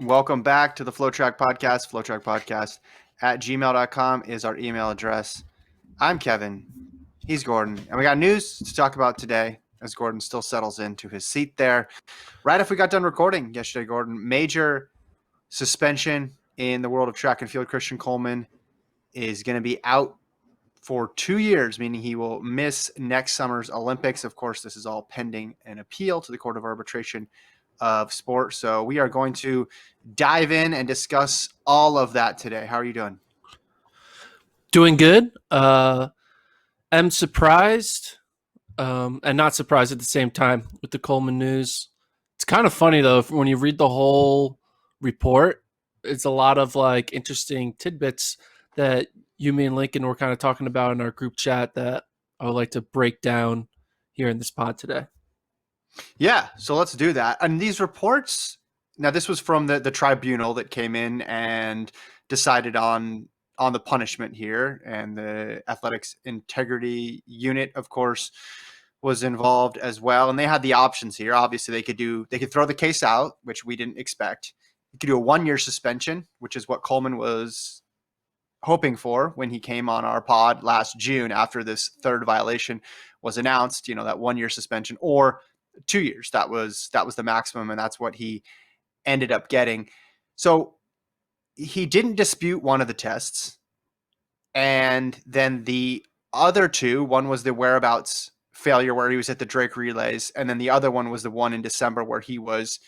Welcome back to the FloTrack podcast. FloTrack podcast at gmail.com is our email address. I'm Kevin. He's Gordon. And we got news to talk about today as Gordon still settles into his seat there. Right after we got done recording yesterday, Gordon, major suspension in the world of track and field. Christian Coleman is going to be out for 2 years, meaning he will miss next summer's Olympics. Of course, this is all pending an appeal to the Court of Arbitration of Sport. So we are going to dive in and discuss all of that today. How are you doing? Doing good. I'm surprised and not surprised at the same time with the Coleman news. It's kind of funny, though, when you read the whole report. It's a lot of like interesting tidbits that you, me, and Lincoln were kind of talking about in our group chat that I would like to break down here in this pod today. Yeah, so let's do that. And these reports, now this was from the tribunal that came in and decided on the punishment here, and the athletics integrity unit, of course, was involved as well. And they had the options here. Obviously, they could throw the case out, which we didn't expect. You could do a 1-year suspension, which is what Coleman was hoping for when he came on our pod last June after this third violation was announced, that 1-year suspension, or 2 years. That was the maximum, and that's what he ended up getting. So he didn't dispute one of the tests, and then the other two, one was the whereabouts failure where he was at the Drake relays, and then the other one was the one in December where he was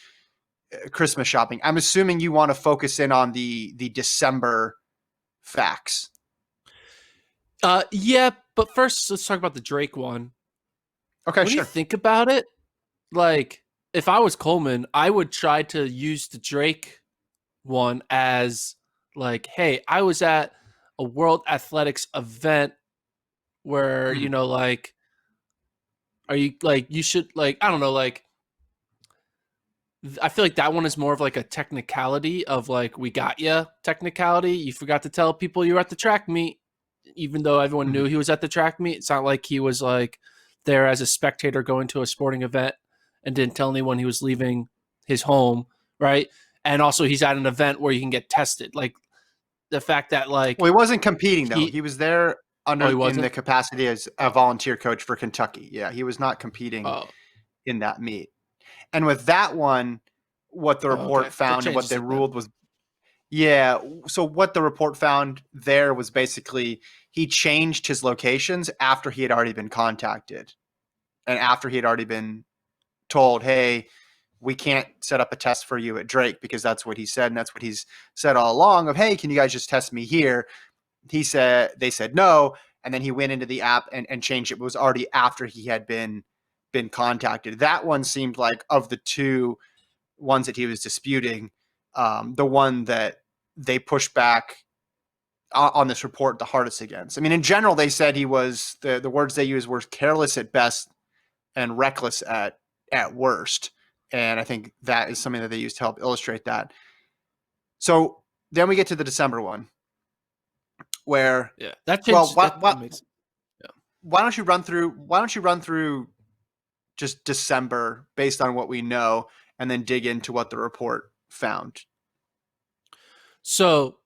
Christmas shopping. I'm assuming you want to focus in on the December facts. Yeah, but first let's talk about the Drake one. Okay, when sure. you think about it, like if I was Coleman, I would try to use the Drake one as like, hey, I was at a World Athletics event where, like, are you like, you should like, I don't know, like, I feel like that one is more of like a technicality of like, we got you technicality. You forgot to tell people you were at the track meet, even though everyone knew he was at the track meet. It's not like he was like there as a spectator going to a sporting event and didn't tell anyone he was leaving his home, right? And also he's at an event where you can get tested. Like the fact that like... Well, he wasn't competing though. He was there in the capacity as a volunteer coach for Kentucky. Yeah, he was not competing in that meet. And with that one, what the report found and what they ruled was, so what the report found there was basically he changed his locations after he had already been contacted and after he had already been told, hey, we can't set up a test for you at Drake, because that's what he said. And that's what he's said all along of, hey, can you guys just test me here? They said no. And then he went into the app and changed it. It was already after he had been contacted. That one seemed like, of the two ones that he was disputing, the one that they pushed back on this report the hardest against. I mean, in general, they said he was, the words they used were careless at best and reckless at worst. And I think that is something that they used to help illustrate that. So then we get to the December one, where that changed. Why don't you run through just December based on what we know, and then dig into what the report found? So,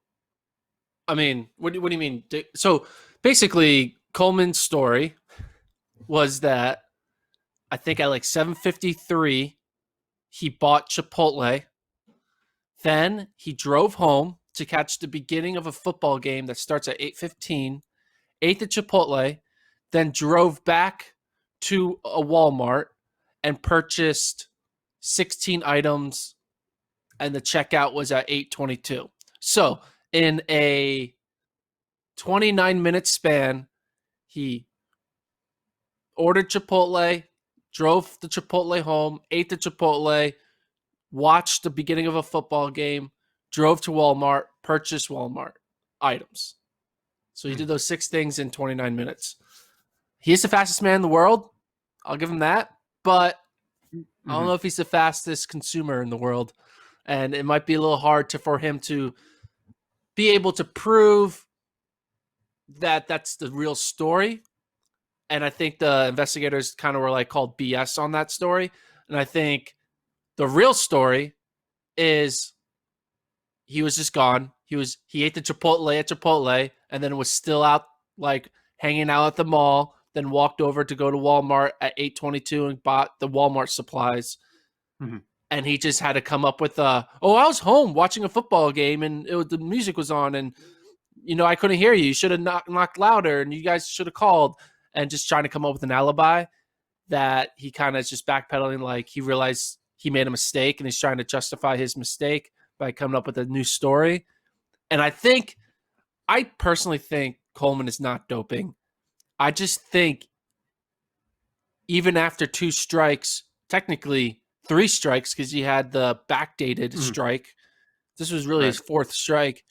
I mean, what do you mean? So basically, Coleman's story was that I think at like 7:53, he bought Chipotle. Then he drove home to catch the beginning of a football game that starts at 8:15, ate the Chipotle, then drove back to a Walmart and purchased 16 items, and the checkout was at 8:22. So in a 29-minute span, he ordered Chipotle, drove the Chipotle home, ate the Chipotle, watched the beginning of a football game, drove to Walmart, purchased Walmart items. So he did those 6 things in 29 minutes. He is the fastest man in the world. I'll give him that. But I don't know if he's the fastest consumer in the world. And it might be a little hard for him to be able to prove that that's the real story. And I think the investigators kind of were like called BS on that story. And I think the real story is he was just gone. He ate the Chipotle at Chipotle and then was still out like hanging out at the mall, then walked over to go to Walmart at 8:22 and bought the Walmart supplies. Mm-hmm. And he just had to come up with I was home watching a football game and the music was on and I couldn't hear you. You should have knocked louder and you guys should have called, and just trying to come up with an alibi that he kind of is just backpedaling, like he realized he made a mistake and he's trying to justify his mistake by coming up with a new story. And I personally think Coleman is not doping. I just think even after 2 strikes, technically 3 strikes because he had the backdated strike. This was really his 4th strike.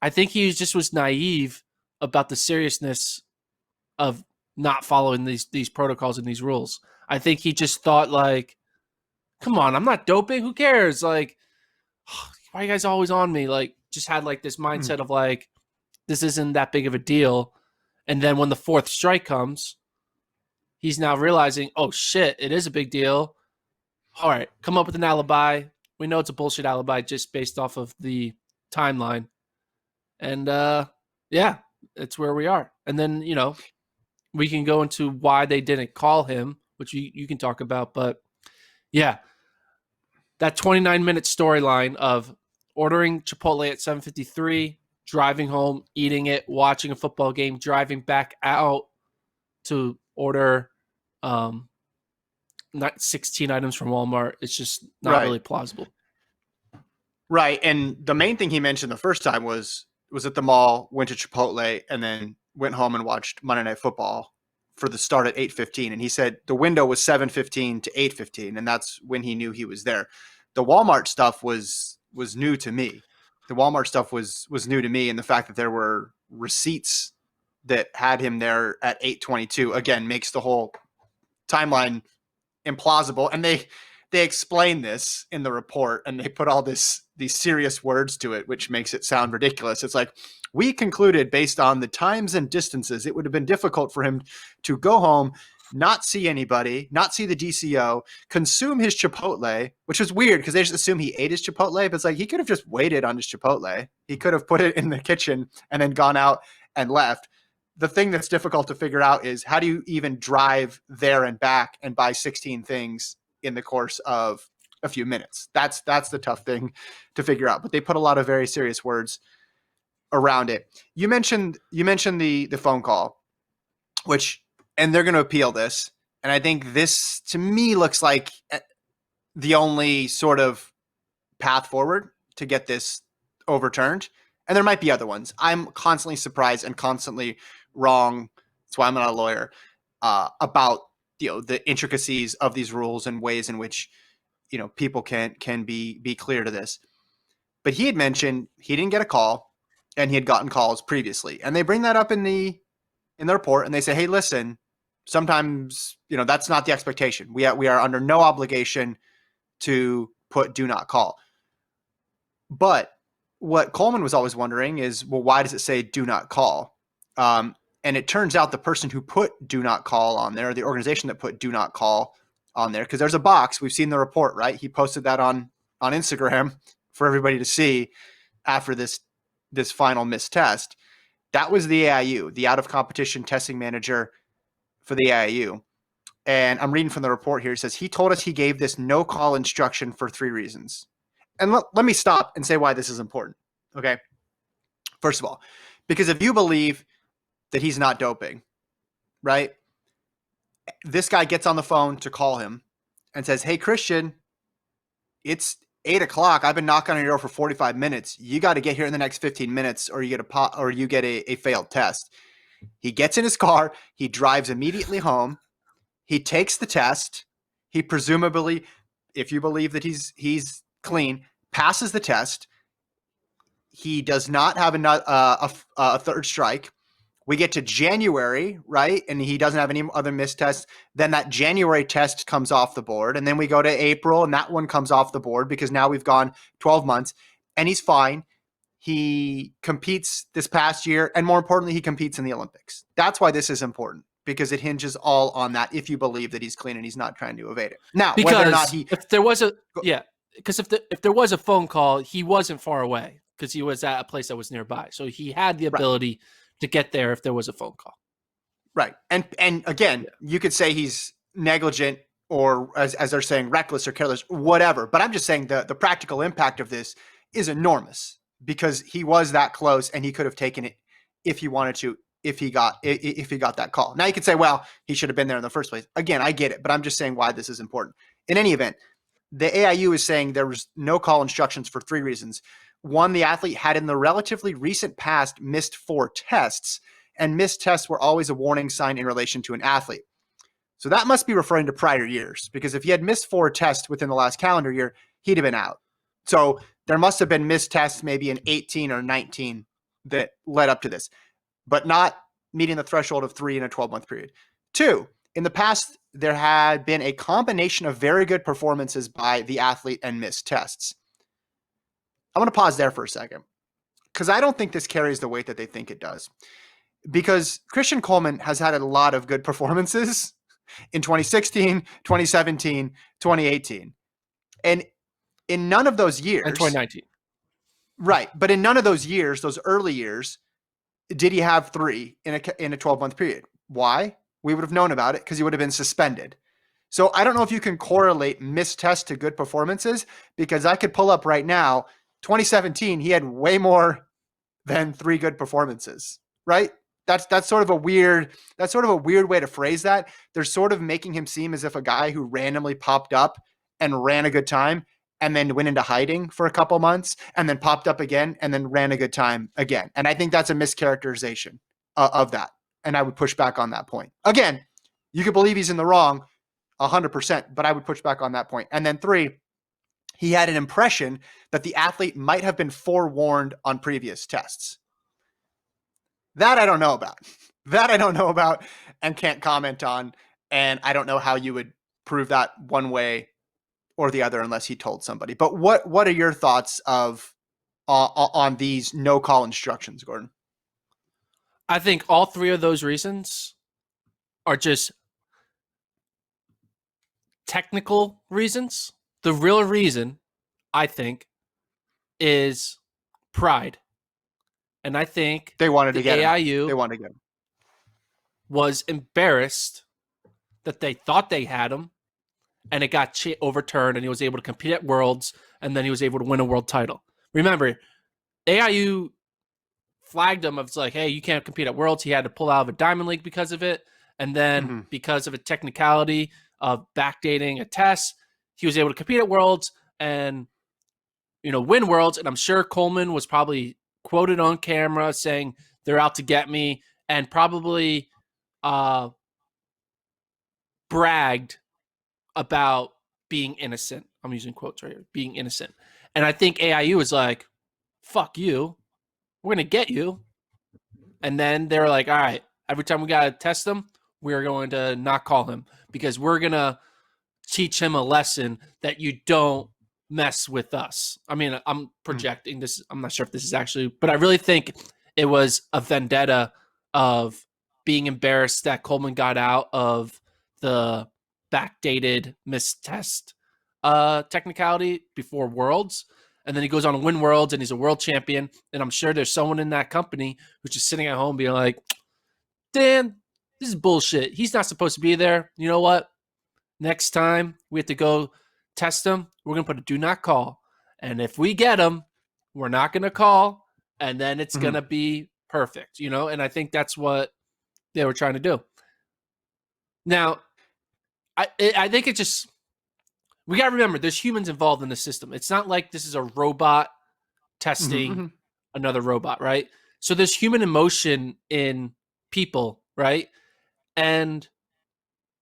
I think he just was naive about the seriousness of not following these protocols and these rules. I think he just thought like, come on, I'm not doping. Who cares? Like, why are you guys always on me? Like, just had like this mindset of like, this isn't that big of a deal. And then when the 4th strike comes, he's now realizing, oh shit, it is a big deal. All right, come up with an alibi. We know it's a bullshit alibi just based off of the timeline. And yeah, it's where we are. And then, we can go into why they didn't call him, which you can talk about. But yeah, that 29-minute storyline of ordering Chipotle at 7:53, driving home, eating it, watching a football game, driving back out to order not 16 items from Walmart. It's just not really plausible. Right. And the main thing he mentioned the first time was at the mall, went to Chipotle, and then went home and watched Monday Night Football for the start at 8:15. And he said the window was 7:15 to 8:15, and that's when he knew he was there. The Walmart stuff was new to me. The Walmart stuff was new to me, and the fact that there were receipts that had him there at 8:22 again makes the whole timeline implausible. And they explain this in the report, and they put all these serious words to it, which makes it sound ridiculous. It's like, we concluded based on the times and distances, it would have been difficult for him to go home, not see anybody, not see the DCO, consume his Chipotle, which was weird because they just assume he ate his Chipotle, but it's like he could have just waited on his Chipotle. He could have put it in the kitchen and then gone out and left. The thing that's difficult to figure out is, how do you even drive there and back and buy 16 things in the course of a few minutes? That's the tough thing to figure out. But they put a lot of very serious words around it. You mentioned the phone call, and they're going to appeal this. And I think this, to me, looks like the only sort of path forward to get this overturned. And there might be other ones. I'm constantly surprised and constantly wrong. That's why I'm not a lawyer, about the intricacies of these rules and ways in which people can be clear to this. But he had mentioned he didn't get a call, and he had gotten calls previously, and they bring that up in the report, and they say, hey, listen, sometimes that's not the expectation. We are under no obligation to put do not call. But what Coleman was always wondering is, well, why does it say do not call? And it turns out the person who put do not call on there, the organization that put do not call on there, because there's a box. We've seen the report, right? He posted that on Instagram for everybody to see after this final missed test. That was the AIU, the out of competition testing manager for the AIU. And I'm reading from the report here. It says, he told us he gave this no call instruction for 3 reasons. And let me stop and say why this is important. Okay. First of all, because if you believe that he's not doping, right? This guy gets on the phone to call him and says, hey, Christian, it's 8:00. I've been knocking on your door for 45 minutes. You got to get here in the next 15 minutes or you get a failed test. He gets in his car. He drives immediately home. He takes the test. He presumably, if you believe that he's clean, passes the test. He does not have a 3rd strike. We get to January, right? And he doesn't have any other missed tests. Then that January test comes off the board. And then we go to April, and that one comes off the board because now we've gone 12 months. And he's fine. He competes this past year. And more importantly, he competes in the Olympics. That's why this is important, because it hinges all on that, if you believe that he's clean and he's not trying to evade it. Now, because whether or not if there was a phone call, he wasn't far away. because he was at a place that was nearby. So he had the ability to get there if there was a phone call. Right. And again, you could say he's negligent or as they're saying, reckless or careless, whatever. But I'm just saying the practical impact of this is enormous because he was that close and he could have taken it if he wanted to, if he got that call. Now you could say, well, he should have been there in the first place. Again, I get it, but I'm just saying why this is important. In any event, the AIU is saying there was no call instructions for 3 reasons. One, the athlete had in the relatively recent past missed 4 tests, and missed tests were always a warning sign in relation to an athlete. So that must be referring to prior years, because if he had missed 4 tests within the last calendar year, he'd have been out. So there must have been missed tests maybe in 18 or 19 that led up to this, but not meeting the threshold of 3 in a 12-month period. 2, in the past, there had been a combination of very good performances by the athlete and missed tests. I want to pause there for a second because I don't think this carries the weight that they think it does. Because Christian Coleman has had a lot of good performances in 2016, 2017, 2018. And in none of those years. And 2019. Right. But in none of those years, those early years, did he have 3 in a 12-month period. Why? We would have known about it because he would have been suspended. So I don't know if you can correlate missed tests to good performances, because I could pull up right now, 2017, he had way more than 3 good performances, right? That's sort of a weird way to phrase that. They're sort of making him seem as if a guy who randomly popped up and ran a good time and then went into hiding for a couple months and then popped up again and then ran a good time again. And I think that's a mischaracterization of that. And I would push back on that point. Again, you could believe he's in the wrong 100%, but I would push back on that point. And then 3, he had an impression that the athlete might have been forewarned on previous tests. That I don't know about and can't comment on. And I don't know how you would prove that one way or the other unless he told somebody. But what are your thoughts on these no call instructions, Gordon? I think all 3 of those reasons are just technical reasons. The real reason, I think, is pride. And I think they wanted to get AIU him. They wanted to get him. Was embarrassed that they thought they had him and it got overturned and he was able to compete at Worlds and then he was able to win a world title. Remember, AIU flagged him. It's like, hey, you can't compete at Worlds. He had to pull out of a Diamond League because of it. And then because of a technicality of backdating a test, he was able to compete at Worlds and, win Worlds. And I'm sure Coleman was probably quoted on camera saying they're out to get me and probably bragged about being innocent. I'm using quotes right here, being innocent. And I think AIU was like, fuck you. We're going to get you. And then they were like, all right, every time we got to test him, we're going to not call him because we're going to teach him a lesson that you don't mess with us. I mean, I'm projecting this. I'm not sure if this is actually, but I really think it was a vendetta of being embarrassed that Coleman got out of the backdated missed test technicality before Worlds. And then he goes on to win Worlds and he's a world champion. And I'm sure there's someone in that company who's just sitting at home being like, Dan, this is bullshit. He's not supposed to be there. You know what? Next time we have to go test him, we're going to put a do not call. And if we get him, we're not going to call. And then it's going to be perfect, And I think that's what they were trying to do. Now, I think it just, we got to remember there's humans involved in the system. It's not like this is a robot testing another robot, right? So there's human emotion in people, right? And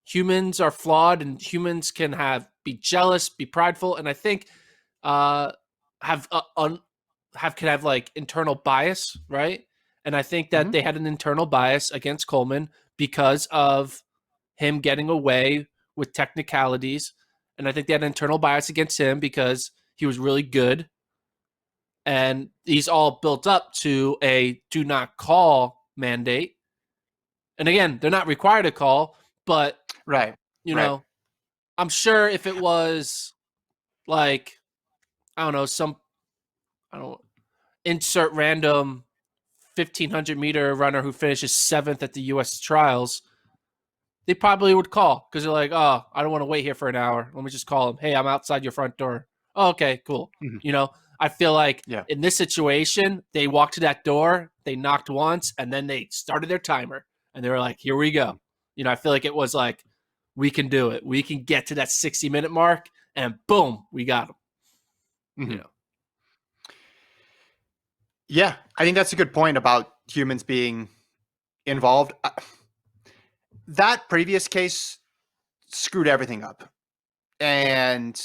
humans are flawed and humans can be jealous, be prideful. And I think can have like internal bias, right? And I think that they had an internal bias against Coleman because of him getting away with technicalities. And I think they had an internal bias against him because he was really good. And he's all built up to a do not call mandate. And again, they're not required to call, but you know, I'm sure if it was like, I don't know, insert random 1,500-meter runner who finishes 7th at the U.S. trials, they probably would call because they're like, oh, I don't want to wait here for an hour. Let me just call them. Hey, I'm outside your front door. Oh, okay, cool. Mm-hmm. I feel like in this situation, they walked to that door, they knocked once, and then they started their timer. And they were like, here we go. I feel like it was like, we can do it. We can get to that 60-minute mark, and boom, we got them. Mm-hmm. Yeah, I think that's a good point about humans being involved. That previous case screwed everything up. And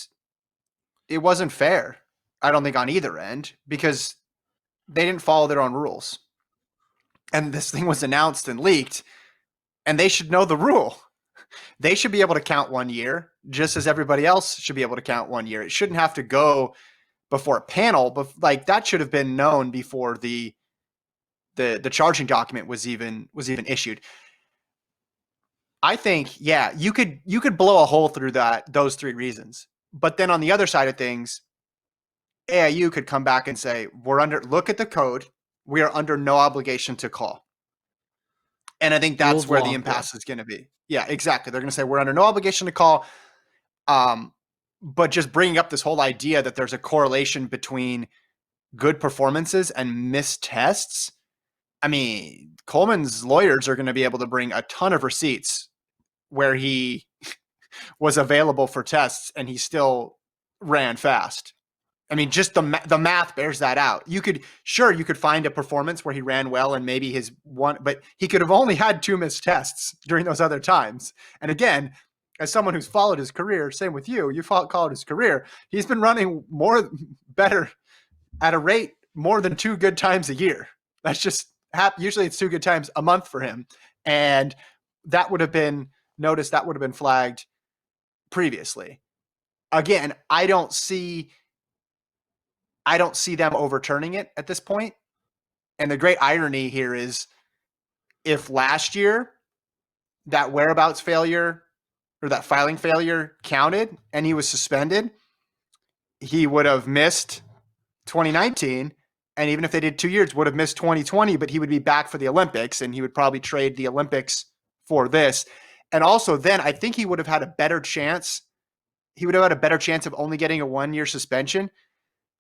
it wasn't fair, I don't think, on either end, because they didn't follow their own rules. And this thing was announced and leaked, and they should know the rule. They should be able to count 1 year, just as everybody else should be able to count 1 year. It shouldn't have to go before a panel, but like that should have been known before the charging document was even issued. I think, you could blow a hole through those 3 reasons. But then on the other side of things, AIU could come back and say, look at the code. We are under no obligation to call. And I think that's where the impasse is going to be. Yeah, exactly. They're going to say we're under no obligation to call. But just bringing up this whole idea that there's a correlation between good performances and missed tests. I mean, Coleman's lawyers are going to be able to bring a ton of receipts where he was available for tests and he still ran fast. I mean, just the math bears that out. You could find a performance where he ran well and maybe his one, but he could have only had 2 missed tests during those other times. And again, as someone who's followed his career, same with you followed his career. He's been running better at a rate more than 2 good times a year. That's just usually it's 2 good times a month for him. And that would have been noticed. That would have been flagged previously. Again, I don't see them overturning it at this point. And the great irony here is if last year that whereabouts failure or that filing failure counted and he was suspended, he would have missed 2019. And even if they did 2 years, would have missed 2020, but he would be back for the Olympics and he would probably trade the Olympics for this. And also then I think he would have had a better chance. He would have had a better chance of only getting a 1-year suspension.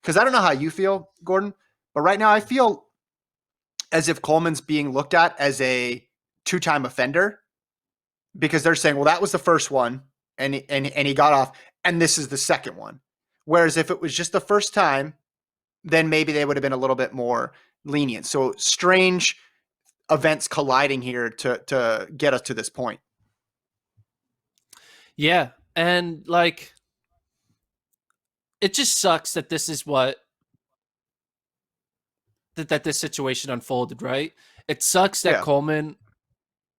Because I don't know how you feel, Gordon, but right now I feel as if Coleman's being looked at as a 2-time offender because they're saying, well, that was the first one and he got off, and this is the second one. Whereas if it was just the first time, then maybe they would have been a little bit more lenient. So strange events colliding here to get us to this point. Yeah, and like, it just sucks that this is that this situation unfolded, right? It sucks that Coleman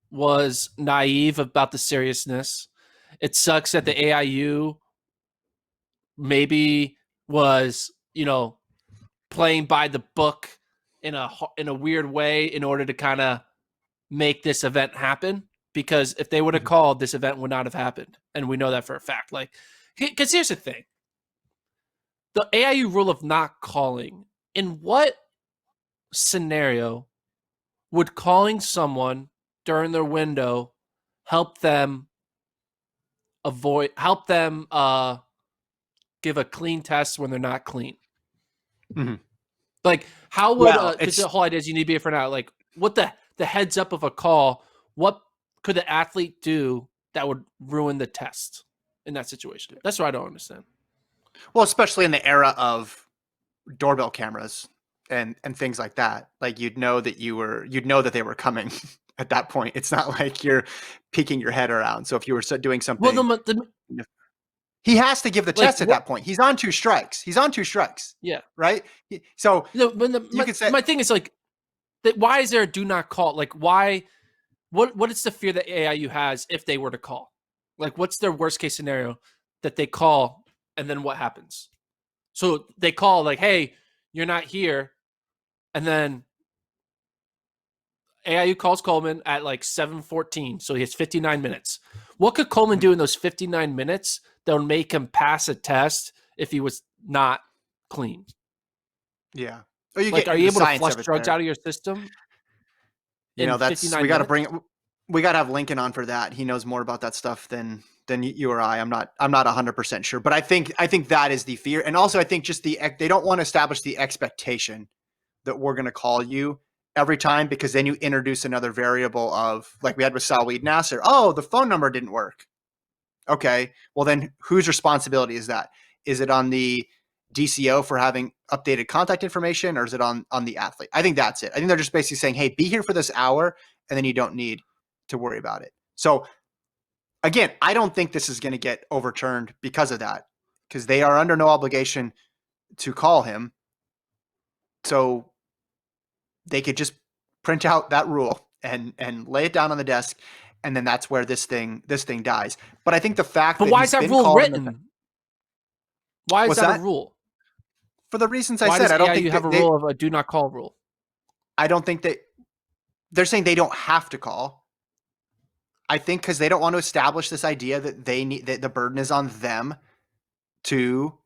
was naive about the seriousness. It sucks that the AIU maybe was, playing by the book in a weird way in order to kind of make this event happen. Because if they would have called, this event would not have happened, and we know that for a fact. Like, because here's the thing. The AIU rule of not calling, in what scenario would calling someone during their window help them give a clean test when they're not clean? Mm-hmm. Like, how would the whole idea is you need to be here for now? Like, what the heads up of a call? What could the athlete do that would ruin the test in that situation? That's what I don't understand. Well, especially in the era of doorbell cameras and things like that. Like you'd know that they were coming at that point. It's not like you're peeking your head around. So if you were doing something, he has to give the test at that point. He's on 2 strikes. Yeah. Right. So you could say, my thing is like, why is there a do not call? Like, why? What is the fear that AIU has if they were to call? Like, what's their worst case scenario that they call and then what happens? So they call like, hey, you're not here. And then AIU calls Coleman at like 7:14. So he has 59 minutes. What could Coleman do in those 59 minutes that would make him pass a test if he was not clean? Yeah. Oh, you Like, get are you the able to science flush of it drugs there. out of your system You in know, that's 59 minutes? we got to have Lincoln on for that. He knows more about that stuff than you or I. I'm not 100% sure, but I think that is the fear. And also I think just they don't want to establish the expectation that we're going to call you every time, because then you introduce another variable of, like we had with Salweed Nasser. Oh, the phone number didn't work. Okay. Well, then whose responsibility is that? Is it on the DCO for having updated contact information, or is it on the athlete? I think that's it. I think they're just basically saying, hey, be here for this hour, and then you don't need to worry about it. So again, I don't think this is going to get overturned because of that, because they are under no obligation to call him. So they could just print out that rule and lay it down on the desk, and then that's where this thing dies. But I think the fact But that why he's is that been rule called written? Why is that a rule? For the reasons I Why said, does I don't think AIU have a rule of a do not call rule? I don't think they're saying they don't have to call. I think because they don't want to establish this idea that that the burden is on them to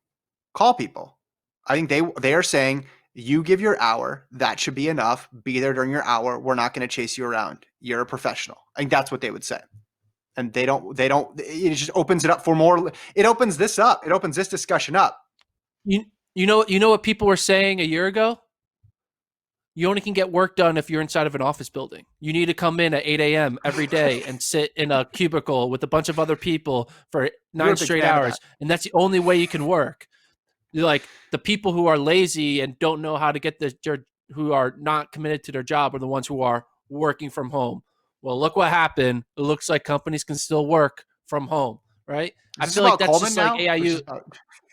call people. I think they are saying, you give your hour, that should be enough. Be there during your hour. We're not going to chase you around. You're a professional. I think that's what they would say. And they don't, it just opens it up for more. It opens this up. It opens this discussion up. You know what people were saying a year ago? You only can get work done if you're inside of an office building. You need to come in at 8 a.m. every day and sit in a cubicle with a bunch of other people for 9 straight hours. And that's the only way you can work. Like, the people who are lazy and don't know how to get who are not committed to their job are the ones who are working from home. Well, look what happened. It looks like companies can still work from home, right? Is I this feel like about that's Coleman just like now? AIU.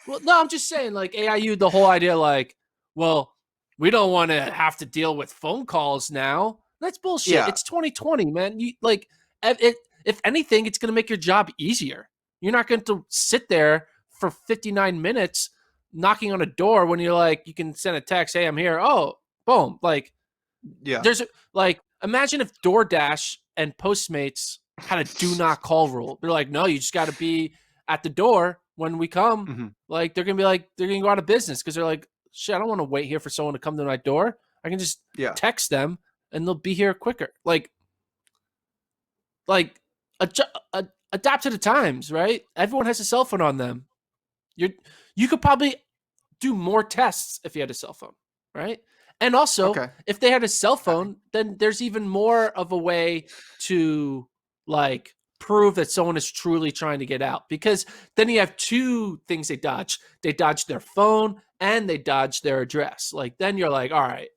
Well, no, I'm just saying, like, AIU, the whole idea, like, well, we don't want to have to deal with phone calls now. That's bullshit. Yeah. It's 2020, man. You like, if anything, it's going to make your job easier. You're not going to sit there for 59 minutes knocking on a door when you're like, you can send a text, hey, I'm here. Oh, boom. Like, yeah. There's like, imagine if DoorDash and Postmates had a do not call rule. They're like, no, you just got to be at the door when we come. Mm-hmm. Like, they're going to go out of business because they're like, shit, I don't want to wait here for someone to come to my door. I can just text them and they'll be here quicker. Like adapt to the times, right? Everyone has a cell phone on them. You could probably do more tests if you had a cell phone, right? And also, if they had a cell phone, then there's even more of a way to, like, prove that someone is truly trying to get out, because then you have two things they dodge. They dodge their phone and they dodge their address. Like, then you're like, all right,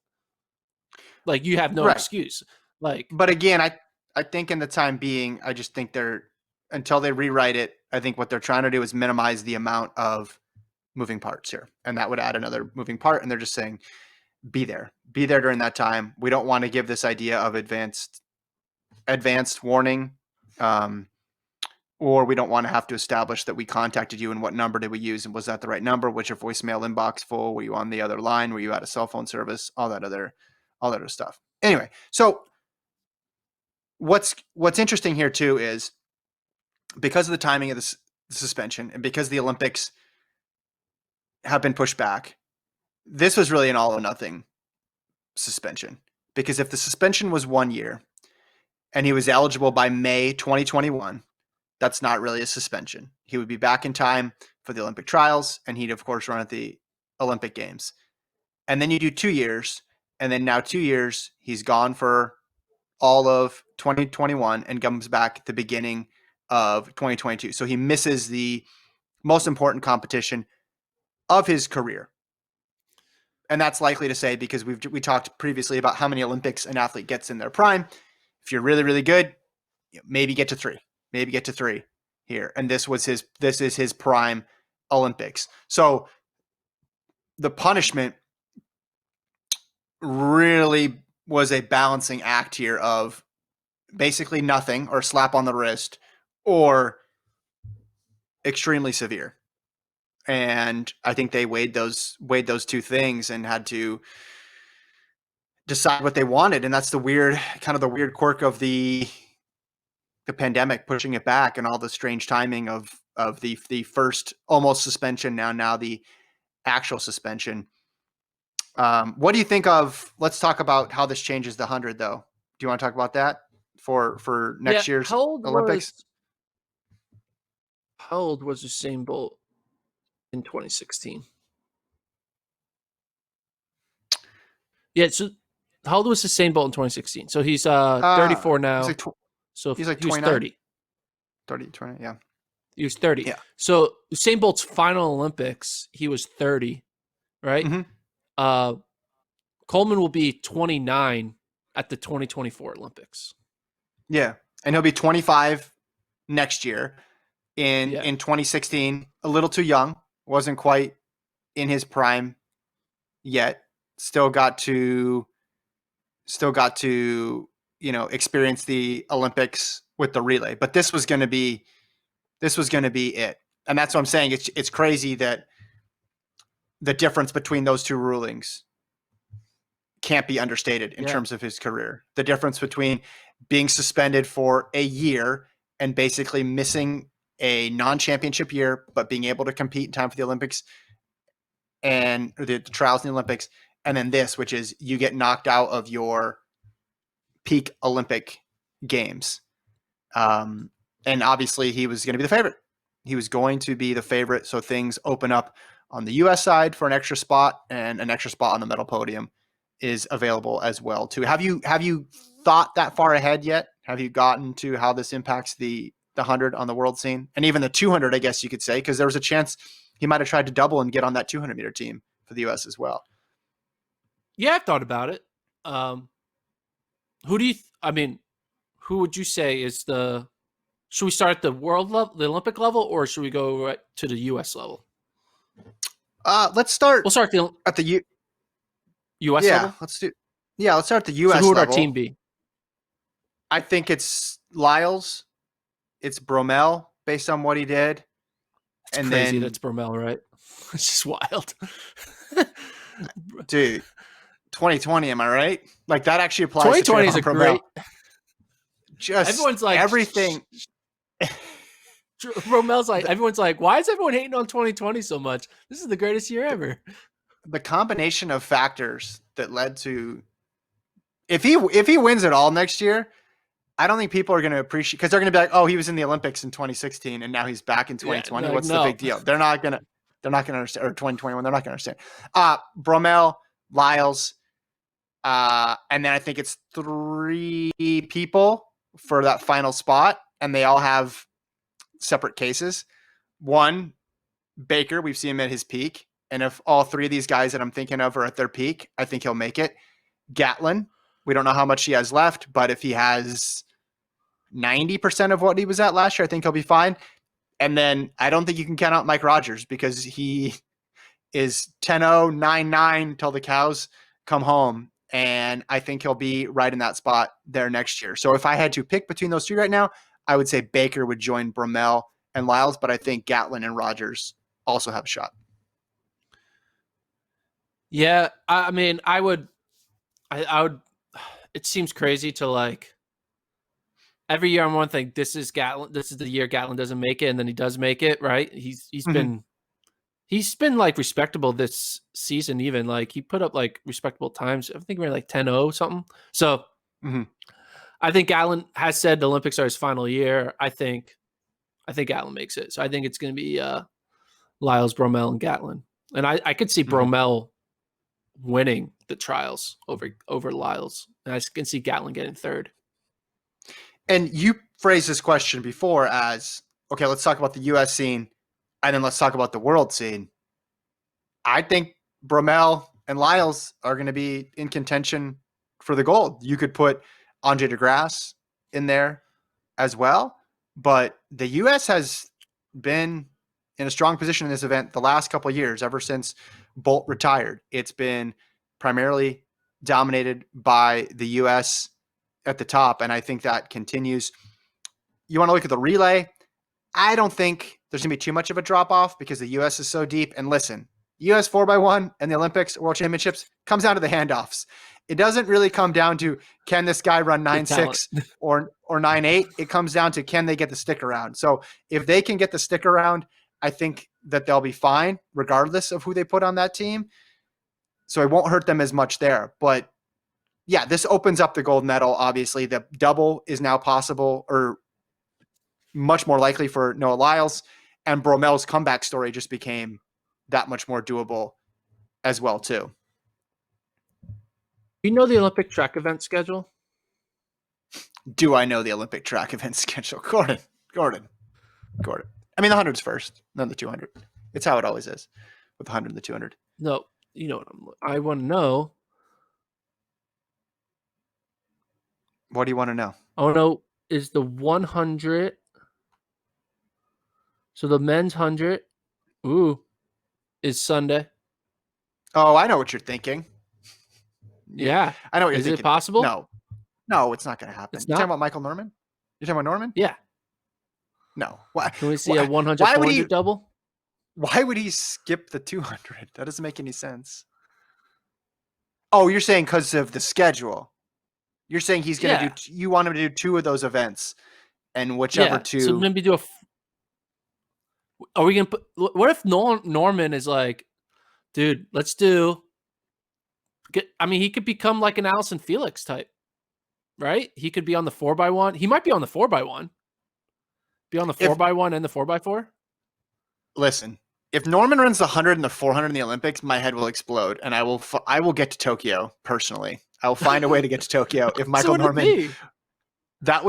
like, you have no excuse. Like, but again, I think in the time being, I just think until they rewrite it, I think what they're trying to do is minimize the amount of moving parts here, and that would add another moving part. And they're just saying, be there during that time. We don't want to give this idea of advanced warning, or we don't want to have to establish that we contacted you and what number did we use, and was that the right number? Was your voicemail inbox full? Were you on the other line? Were you out of cell phone service? All that other stuff. Anyway, so what's interesting here too is, because of the timing of this suspension and because the Olympics have been pushed back, this was really an all or nothing suspension. Because if the suspension was 1 year and he was eligible by May 2021, that's not really a suspension. He would be back in time for the Olympic trials, and he'd, of course, run at the Olympic Games. And then you do 2 years, and then now 2 years, he's gone for all of 2021 and comes back at the beginning of 2022. So he misses the most important competition of his career. And that's likely to say, because we talked previously about how many Olympics an athlete gets in their prime. If you're really, really good, maybe get to 3. Maybe get to 3 here. And this is his prime Olympics. So the punishment really was a balancing act here of basically nothing, or slap on the wrist, or extremely severe. And I think they weighed those two things and had to decide what they wanted. And that's the weird quirk of the pandemic, pushing it back, and all the strange timing of the first almost suspension, now the actual suspension. What do you think of? Let's talk about how this changes the 100, though. Do you want to talk about that for next year's Olympics? How old was Usain Bolt in 2016? Yeah, so how old was Usain Bolt in 2016? So he's 34 now. He's like 29? 30. 20, yeah. He was 30. Yeah. So Usain Bolt's final Olympics, he was 30, right? Mm-hmm. Coleman will be 29 at the 2024 Olympics. Yeah, and he'll be 25 next year. In 2016, a little too young, wasn't quite in his prime yet. Still got to experience the Olympics with the relay. But this was going to be it. And that's what I'm saying. It's crazy that the difference between those two rulings can't be understated in terms of his career. The difference between being suspended for a year and basically missing a non-championship year, but being able to compete in time for the Olympics and the trials in the Olympics. And then this, which is you get knocked out of your peak Olympic games. And obviously he was going to be the favorite. He was going to be the favorite. So things open up on the US side for an extra spot, and an extra spot on the medal podium is available as well too. Have you thought that far ahead yet? Have you gotten to how this impacts the 100 on the world scene, and even the 200, I guess you could say, because there was a chance he might have tried to double and get on that 200 meter team for the US as well? Yeah, I've thought about it. Who would you say is should we start at the world level, the Olympic level, or should we go right to the US level? Let's start. We'll start at the US level. Let's start at the US so who would level. Our team be? I think it's Lyles. It's Bromell, based on what he did. It's crazy that's Bromell, right? It's just wild. Dude, 2020, am I right? Like, that actually applies 2020 to is a great. Just everyone's like everything. Bromell's like, everyone's like, why is everyone hating on 2020 so much? This is the greatest year ever. The combination of factors that led to, if he wins it all next year, I don't think people are going to appreciate, because they're going to be like, oh, he was in the Olympics in 2016 and now he's back in 2020. What's the big deal? They're not going to understand, or 2021. They're not going to understand. Bromell, Lyles, and then I think it's 3 people for that final spot, and they all have separate cases. One, Baker, we've seen him at his peak, and if all 3 of these guys that I'm thinking of are at their peak, I think he'll make it. Gatlin, we don't know how much he has left, but if he has 90% of what he was at last year, I think he'll be fine. And then I don't think you can count out Mike Rogers, because he is 10-0, 9-9 till the cows come home. And I think he'll be right in that spot there next year. So if I had to pick between those 2 right now, I would say Baker would join Bromell and Lyles, but I think Gatlin and Rogers also have a shot. Yeah, I mean, I would. It seems crazy to, like, every year I'm one thing. This is Gatlin. This is the year Gatlin doesn't make it, and then he does make it. Right? He's been like respectable this season. Even like he put up like respectable times. I think we're like 10-0 something. So I think Gatlin has said the Olympics are his final year. I think Gatlin makes it. So I think it's going to be Lyles, Bromell, and Gatlin. And I could see Bromell winning the trials over Lyles. And I can see Gatlin getting 3rd. And you phrased this question before as, okay, let's talk about the US scene, and then let's talk about the world scene. I think Bromell and Lyles are going to be in contention for the gold. You could put Andre DeGrasse in there as well, but the US has been in a strong position in this event the last couple of years, ever since Bolt retired. It's been primarily dominated by the US at the top, and I think that continues. You want to look at the relay. I don't think there's going to be too much of a drop-off, because the US is so deep. And listen, US 4x1 and the Olympics, World Championships, comes down to the handoffs. It doesn't really come down to, can this guy run 9.6 or 9.8? It comes down to, can they get the stick around? So if they can get the stick around, I think that they'll be fine, regardless of who they put on that team. So it won't hurt them as much there. But yeah, this opens up the gold medal. Obviously, the double is now possible, or much more likely for Noah Lyles, and Bromel's comeback story just became that much more doable as well too. You know the Olympic track event schedule? Do I know the Olympic track event schedule? Gordon. I mean, the 100's first, then the 200. It's how it always is with the 100 and the 200. No, you know what I want to know. What do you want to know? I want to know, is the 100, so the men's 100, is Sunday. Oh, I know what you're thinking. Yeah. I know what you're thinking. Is it possible? No, it's not going to happen. It's You're not? talking about Michael Norman? You're talking about Norman? Yeah. No. Why? Can we see a 100, 400 double? Why would he skip the 200? That doesn't make any sense. Oh, you're saying because of the schedule. You're saying he's going to do. You want him to do 2 of those events, and whichever 2. So maybe do a. Are we going to put? What if Norman is like, dude, let's do. I mean, he could become like an Allison Felix type, right? He could be on the 4x1. He might be on the 4x1. Be on the 4x1 and the 4x4. Listen, if Norman runs the 100 and the 400 in the Olympics, my head will explode, and I will get to Tokyo personally. I will find a way to get to Tokyo if Michael Norman. That's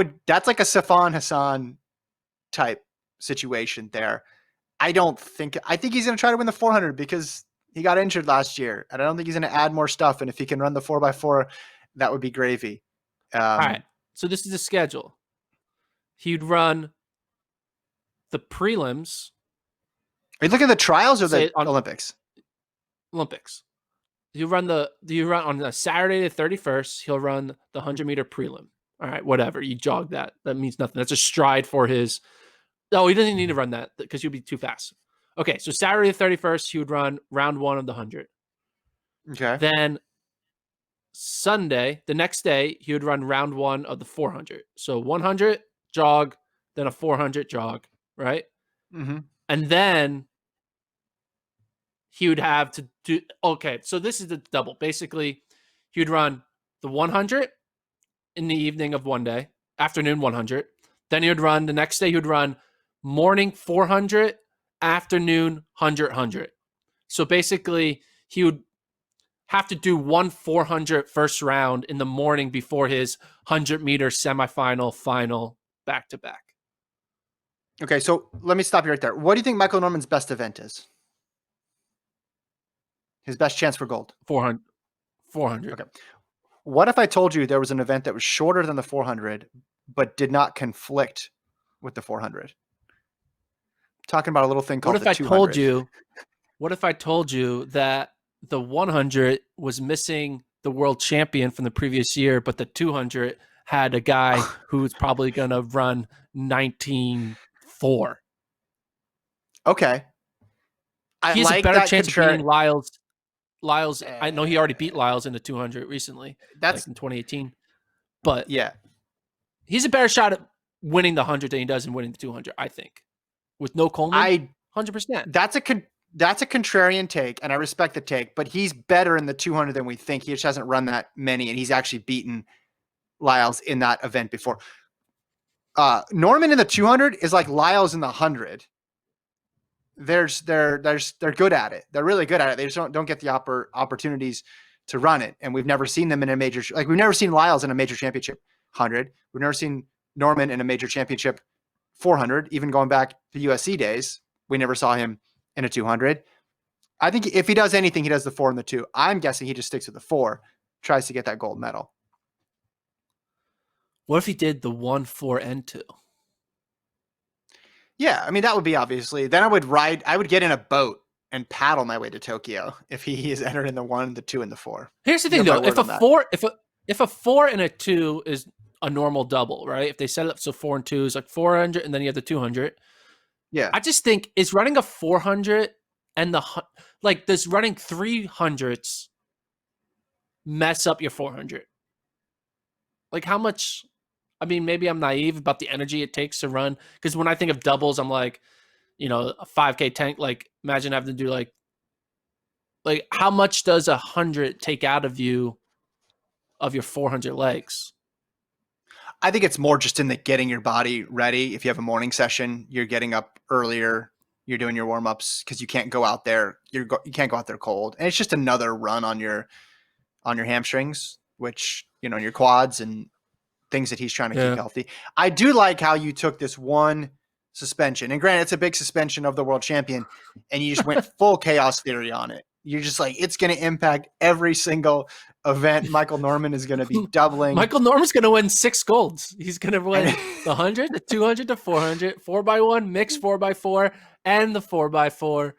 like a Safan Hassan type situation there. I think he's going to try to win the 400 because he got injured last year, and I don't think he's going to add more stuff. And if he can run the 4x4, that would be gravy. All right. So this is the schedule. He'd run the prelims. Are you looking at the trials or the Olympics? Olympics. You run on the Saturday the 31st. He'll run the 100-meter prelim. All right, whatever. You jog that. That means nothing. That's a stride for his. No, he doesn't need to run that because he'll be too fast. Okay, so Saturday the 31st, he would run round 1 of the 100. Okay. Then Sunday, the next day, he would run round 1 of the 400. So 100 jog, then a 400 jog, right? Mm-hmm. And then he would have to do. Okay, so this is the double. Basically, he would run the 100 in the evening of one day, afternoon 100. Then he would run the next day. He would run morning 400, afternoon 100, 100. So basically, he would have to do 1 400 first round in the morning before his 100-meter semifinal, final, back-to-back. Okay, so let me stop you right there. What do you think Michael Norman's best event is? His best chance for gold? 400. 400. Okay. What if I told you there was an event that was shorter than the 400, but did not conflict with the 400? Talking about a little thing called the 200. What if I told you that the 100 was missing the world champion from the previous year, but the 200 had a guy who was probably going to run 19.4? Okay. He has a better chance of beating Lyles. I know he already beat Lyles in the 200 recently. That's in 2018. But yeah, he's a better shot at winning the 100 than he does in winning the 200, I think. With no Coleman, 100%. That's a contrarian take, and I respect the take, but he's better in the 200 than we think. He just hasn't run that many, and he's actually beaten Lyles in that event before. Norman in the 200 is like Lyles in the 100. They're good at it. They're really good at it. They just don't get the opportunities to run it. And we've never seen them in a major, we've never seen Lyles in a major championship 100. We've never seen Norman in a major championship 400, even going back to USC days. We never saw him in a 200. I think if he does anything, he does the 4 and the 2. I'm guessing he just sticks with the 4, tries to get that gold medal. What if he did the 1, 4, and 2? Yeah, I mean, that would be obviously. Then I would get in a boat and paddle my way to Tokyo if he is entered in the 1, the 2, and the 4. Here's the thing, though. If a 4 and a 2 is a normal double, right? If they set it up so 4 and 2 is like 400, and then you have the 200. Yeah. I just think is running a 400 and does running 300s mess up your 400? Like how much? I mean, maybe I'm naive about the energy it takes to run. Because when I think of doubles, I'm like, a 5K tank. Like imagine having to do like Like, how much does 100 take out of you of your 400 legs? I think it's more just in the getting your body ready. If you have a morning session, you're getting up earlier, you're doing your warm ups because you can't go out there. You can't go out there cold, and it's just another run on your hamstrings, which your quads and things that he's trying to keep healthy. I do like how you took this one suspension, and granted, it's a big suspension of the world champion, and you just went full chaos theory on it. You're just like, it's going to impact every single event. Michael Norman is going to be doubling. Michael Norman's going to win 6 golds. He's going to win the 100, the 200, the 400, 4x1, mixed 4x4, and the 4x4.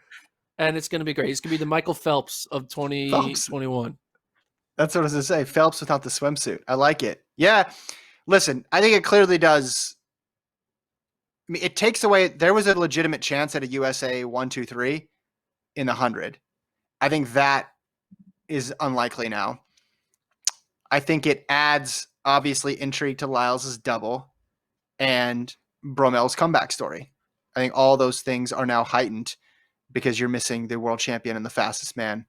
And it's going to be great. He's going to be the Michael Phelps of 2021. That's what I was going to say. Phelps without the swimsuit. I like it. Yeah. Listen, I think it clearly does. I mean, it takes away. There was a legitimate chance at a USA 1-2-3 in the 100. I think that is unlikely now. I think it adds, obviously, intrigue to Lyles' double and Bromel's comeback story. I think all those things are now heightened because you're missing the world champion and the fastest man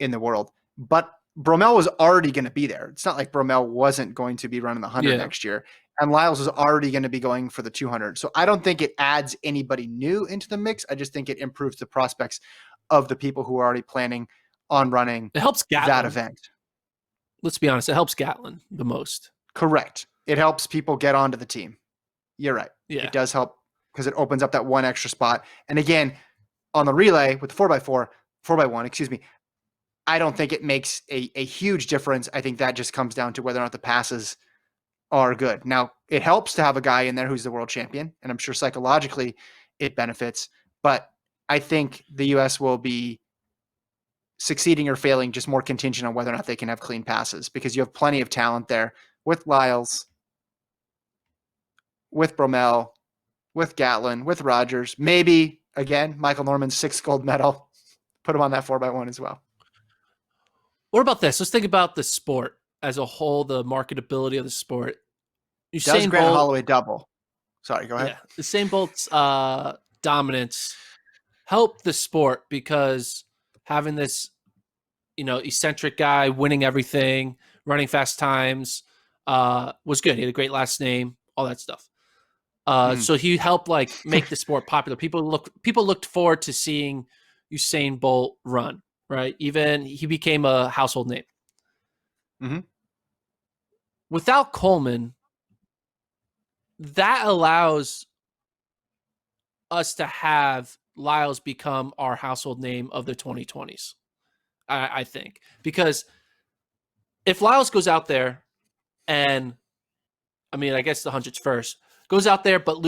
in the world. But Bromel was already going to be there. It's not like Bromel wasn't going to be running the 100 next year. And Lyles was already going to be going for the 200. So I don't think it adds anybody new into the mix. I just think it improves the prospects of the people who are already planning on running that event. Let's be honest, it helps Gatlin the most. Correct. It helps people get onto the team. You're right. Yeah. It does help because it opens up that one extra spot. And again, on the relay with the 4x1, I don't think it makes a huge difference. I think that just comes down to whether or not the passes are good. Now, it helps to have a guy in there who's the world champion, and I'm sure psychologically it benefits, but I think the U.S. will be succeeding or failing just more contingent on whether or not they can have clean passes, because you have plenty of talent there with Lyles, with Bromel, with Gatlin, with Rogers, maybe, again, Michael Norman's 6th gold medal. Put him on that 4x1 as well. What about this? Let's think about the sport as a whole, the marketability of the sport. Does Grant Holloway double? Sorry, go ahead. Yeah, Usain Bolt's dominance helped the sport because having this, eccentric guy winning everything, running fast times, was good. He had a great last name, all that stuff. So he helped make the sport popular. People looked forward to seeing Usain Bolt run, right? Even he became a household name. Mm-hmm. Without Coleman, that allows us to have Lyles become our household name of the 2020s, I think. Because if Lyles goes out there and, I guess the 100's first, goes out there but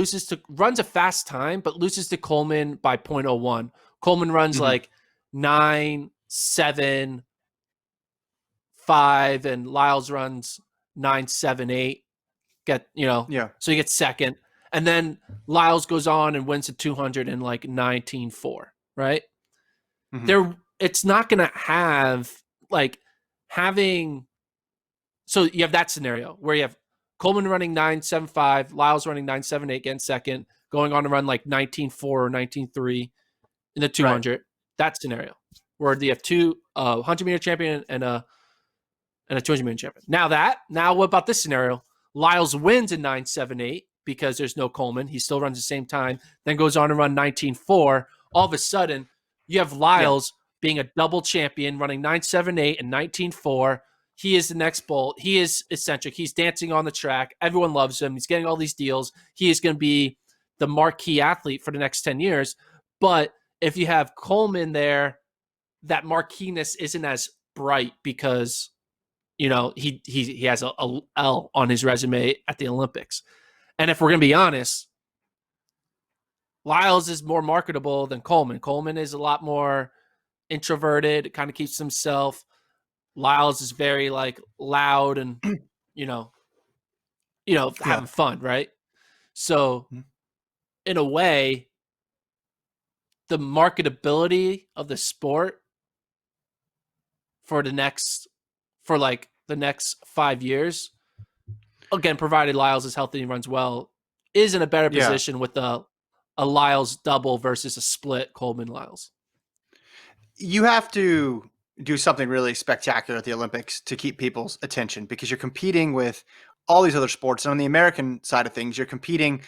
runs a fast time, but loses to Coleman by 0.01. Coleman runs 9.75, and Lyles runs 9.78. So he gets second. And then Lyles goes on and wins the 200 in 19.4, right? Mm-hmm. It's not going to have so you have that scenario where you have Coleman running 9.75, Lyles running 9.78, getting second, going on to run 19.4 or 19.3 in the 200. Right. That scenario where you have two 100-meter champion and a 200-meter champion. Now what about this scenario? Lyles wins in 9.78 because there's no Coleman. He still runs the same time, then goes on to run 19.4. All of a sudden, you have Lyles being a double champion, running 9.78 and 19.4. He is the next Bolt. He is eccentric. He's dancing on the track. Everyone loves him. He's getting all these deals. He is going to be the marquee athlete for the next 10 years. But if you have Coleman there, that marqueeness isn't as bright because he has a L on his resume at the Olympics. And if we're going to be honest, Lyles is more marketable than Coleman. Coleman is a lot more introverted, kind of keeps himself. Lyles is very loud and, having fun, right? So in a way, the marketability of the sport for the next 5 years, again, provided Lyles is healthy and runs well, is in a better position with a Lyles double versus a split Coleman Lyles. you have to do something really spectacular at the Olympics to keep people's attention, because you're competing with all these other sports. And on the American side of things, you're competing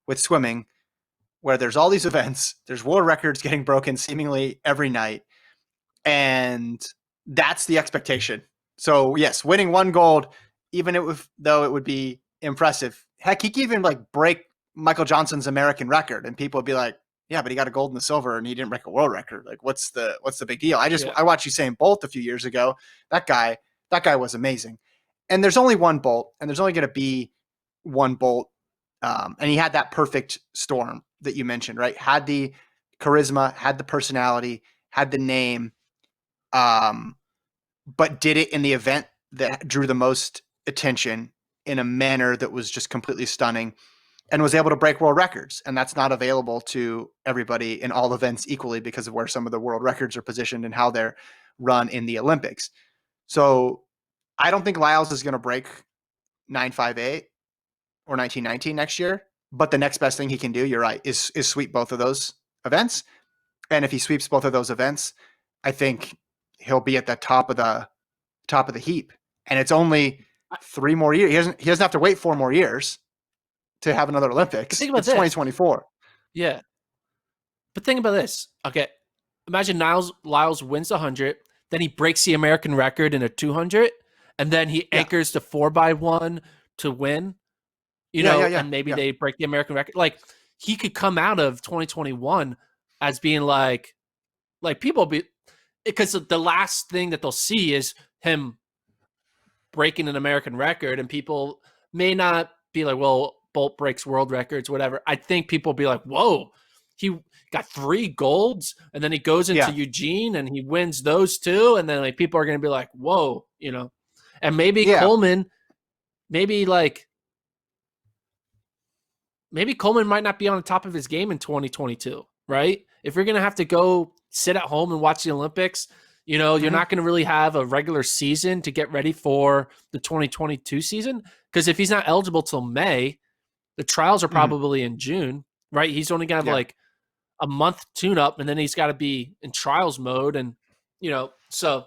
with swimming, where there's all these events, there's world records getting broken seemingly every night. And that's the expectation. So yes, winning one gold, though it would be impressive. Heck, he could even like break Michael Johnson's American record, and people would be like, yeah, but he got a gold and a silver and he didn't break a world record. Like, what's the big deal? I watched Usain Bolt a few years ago. That guy was amazing. And there's only one Bolt, and there's only going to be one Bolt. And he had that perfect storm that you mentioned, right? Had the charisma, had the personality, had the name, but did it in the event that drew the most attention in a manner that was just completely stunning, and was able to break world records. And that's not available to everybody in all events equally, because of where some of the world records are positioned and how they're run in the Olympics. So I don't think Lyles is going to break 958 or 1919 next year, but the next best thing he can do, you're right, is sweep both of those events. And if he sweeps both of those events, I think he'll be at the top of the heap. And it's only 3 more years. He doesn't have to wait 4 more years to have another Olympics. Think about it's this. 2024. Yeah. But think about this. Okay. Imagine Lyles wins 100, then he breaks the American record in a 200, and then he anchors the 4x1 to win, and maybe they break the American record. Like, he could come out of 2021 as being like people be, because the last thing that they'll see is him breaking an American record, and people may not be like, well, Bolt breaks world records, whatever. I think people will be like, whoa, he got 3 golds, and then he goes into Eugene and he wins those 2. And then like people are going to be like, whoa, and maybe Coleman, maybe Coleman might not be on the top of his game in 2022, right? If you're going to have to go sit at home and watch the Olympics, you're not going to really have a regular season to get ready for the 2022 season. Because if he's not eligible till May, the trials are probably in June, right? He's only going to have like a month tune-up, and then he's got to be in trials mode. And, so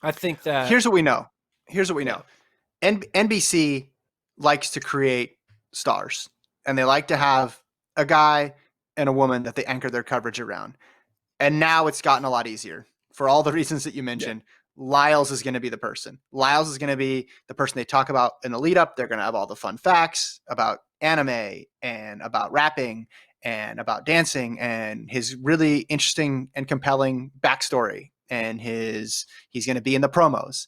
I think that... Here's what we know. NBC likes to create stars, and they like to have a guy and a woman that they anchor their coverage around. And now it's gotten a lot easier for all the reasons that you mentioned. Lyles is going to be the person. Lyles is going to be the person they talk about in the lead up. They're going to have all the fun facts about anime and about rapping and about dancing and his really interesting and compelling backstory. And he's going to be in the promos.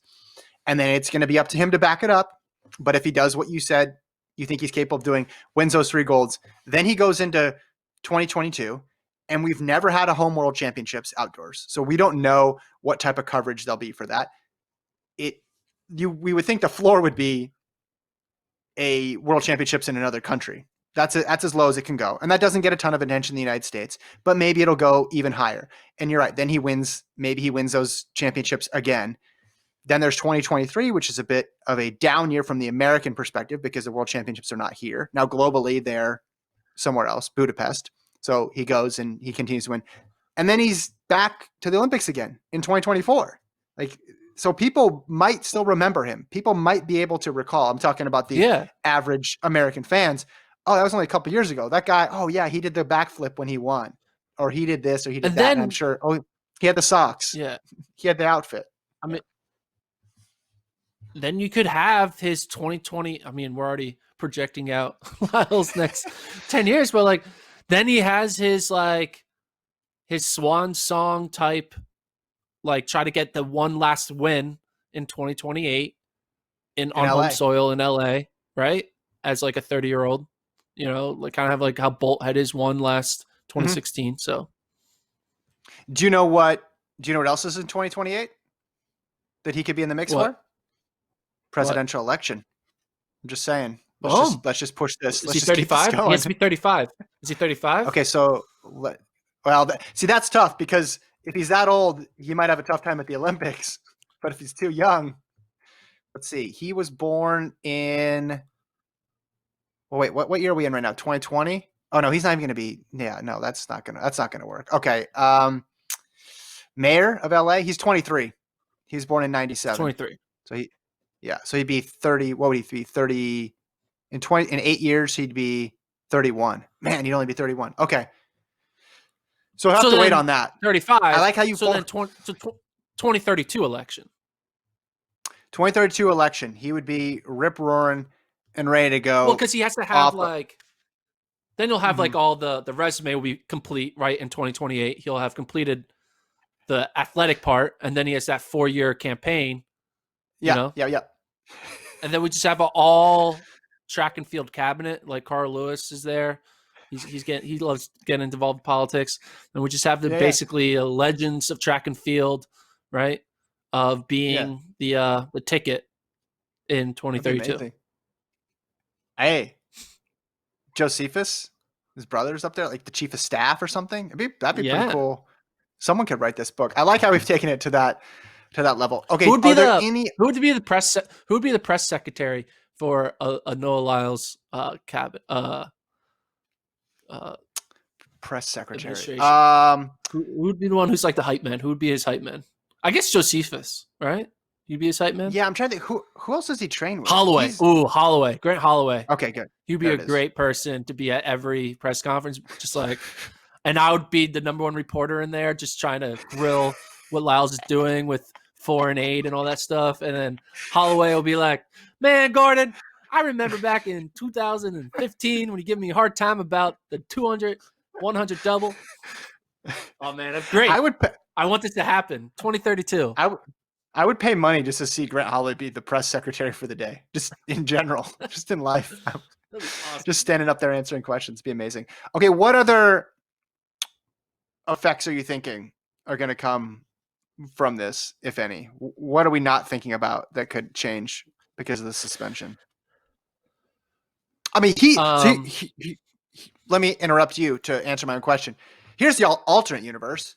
And then it's going to be up to him to back it up. But if he does what you said, you think he's capable of doing, wins those 3 golds, then he goes into 2022. And we've never had a home world championships outdoors. So we don't know what type of coverage there'll be for that. We would think the floor would be a world championships in another country. That's as low as it can go. And that doesn't get a ton of attention in the United States, but maybe it'll go even higher. And you're right. Then maybe he wins those championships again. Then there's 2023, which is a bit of a down year from the American perspective, because the world championships are not here. Now, globally, they're somewhere else, Budapest. So he goes and he continues to win. And then he's back to the Olympics again in 2024. So people might still remember him. People might be able to recall. I'm talking about the average American fans. Oh, that was only a couple years ago. That guy, oh yeah, he did the backflip when he won. Or he did this, or he did that. And I'm sure, he had the socks. Yeah. He had the outfit. I mean, then you could have his 2020. I mean, we're already projecting out Lyle's next 10 years, but then he has his swan song type, try to get the one last win in 2028 on home soil in LA, right? As a 30-year-old, kind of have how Bolt had his one last 2016. So do you know what else is in 2028 that he could be in the mix for? Presidential election. I'm just saying. Let's just push this. Is he 35? He has to be 35. Is he 35? Okay, so that's tough, because if he's that old, he might have a tough time at the Olympics. But if he's too young, let's see. He was born in. Well, wait, what year are we in right now? 2020? Oh no, he's not even going to be. Yeah, no, that's not gonna work. Okay, mayor of LA. He's 23. He was born in 97. 23. So he'd be 30. What would he be? 30 in 8 years. He'd be 31. Man, he'd only be 31. Okay. So we'll have to wait on that. 35. I like how you. So then 2032 election. 2032 election. He would be rip roaring and ready to go. Well, because he has to have then he'll have all the resume will be complete right in 2028. He'll have completed the athletic part, and then he has that 4-year campaign. Yeah. And then we just have an all track and field cabinet. Like Carl Lewis is there. He loves getting involved in politics, and we just have basically legends of track and field, right? Of being the ticket in 2032. Hey, Josephus, his brother's up there, like the chief of staff or something. That'd be pretty cool. Someone could write this book. I like how we've taken it to that level. Okay, who would be the press secretary for a Noah Lyles cabinet? Press secretary. Who would be the one who's like the hype man? Who would be his hype man? I guess Josephus, right? You'd be his hype man. Yeah, I'm trying to think. Who else does he train with? Holloway. Holloway. Grant Holloway. Okay, good. He'd be a great person to be at every press conference, just like, and I would be the number one reporter in there, just trying to grill what Lyles is doing with 4 and 8 and all that stuff. And then Holloway will be like, "Man, Gordon, I remember back in 2015 when you gave me a hard time about the 200, 100 double." Oh man, that's great. I want this to happen. 2032. I would pay money just to see Grant Holloway be the press secretary for the day, just in general, just in life. Awesome. Just standing up there answering questions. It'd be amazing. Okay, what other effects are you thinking are going to come from this, if any? What are we not thinking about that could change because of the suspension? I mean, let me interrupt you to answer my own question. Here's the alternate universe.